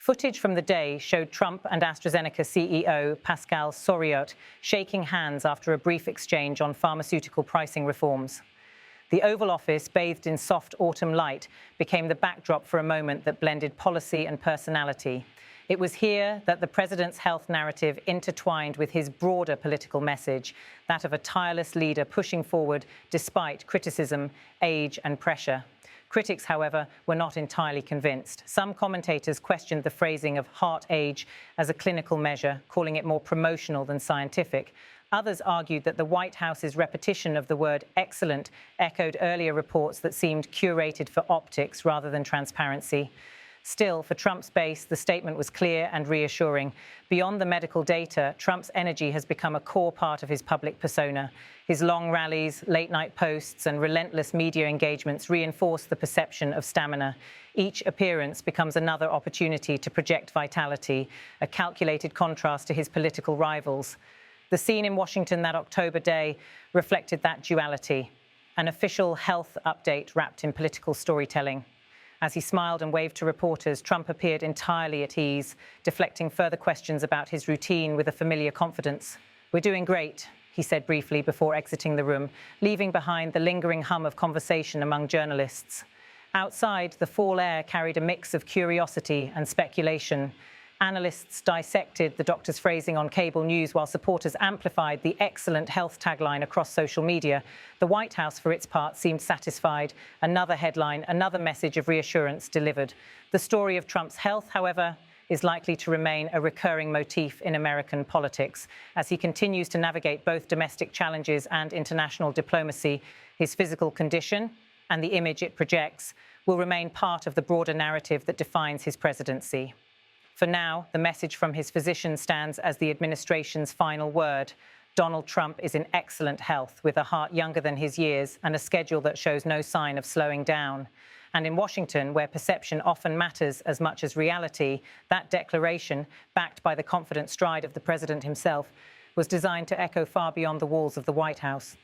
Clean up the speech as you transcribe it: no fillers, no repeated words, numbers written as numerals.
Footage from the day showed Trump and AstraZeneca CEO Pascal Soriot shaking hands after a brief exchange on pharmaceutical pricing reforms. The Oval Office, bathed in soft autumn light, became the backdrop for a moment that blended policy and personality. It was here that the president's health narrative intertwined with his broader political message, that of a tireless leader pushing forward despite criticism, age and pressure. Critics, however, were not entirely convinced. Some commentators questioned the phrasing of heart age as a clinical measure, calling it more promotional than scientific. Others argued that the White House's repetition of the word excellent echoed earlier reports that seemed curated for optics rather than transparency. Still, for Trump's base, the statement was clear and reassuring. Beyond the medical data, Trump's energy has become a core part of his public persona. His long rallies, late-night posts, and relentless media engagements reinforce the perception of stamina. Each appearance becomes another opportunity to project vitality, a calculated contrast to his political rivals. The scene in Washington that October day reflected that duality, an official health update wrapped in political storytelling. As he smiled and waved to reporters, Trump appeared entirely at ease, deflecting further questions about his routine with a familiar confidence. "We're doing great," he said briefly before exiting the room, leaving behind the lingering hum of conversation among journalists. Outside, the fall air carried a mix of curiosity and speculation. Analysts dissected the doctor's phrasing on cable news while supporters amplified the excellent health tagline across social media. The White House, for its part, seemed satisfied. Another headline, another message of reassurance delivered. The story of Trump's health, however, is likely to remain a recurring motif in American politics. As he continues to navigate both domestic challenges and international diplomacy, his physical condition and the image it projects will remain part of the broader narrative that defines his presidency. For now, the message from his physician stands as the administration's final word. Donald Trump is in excellent health, with a heart younger than his years and a schedule that shows no sign of slowing down. And in Washington, where perception often matters as much as reality, that declaration, backed by the confident stride of the president himself, was designed to echo far beyond the walls of the White House.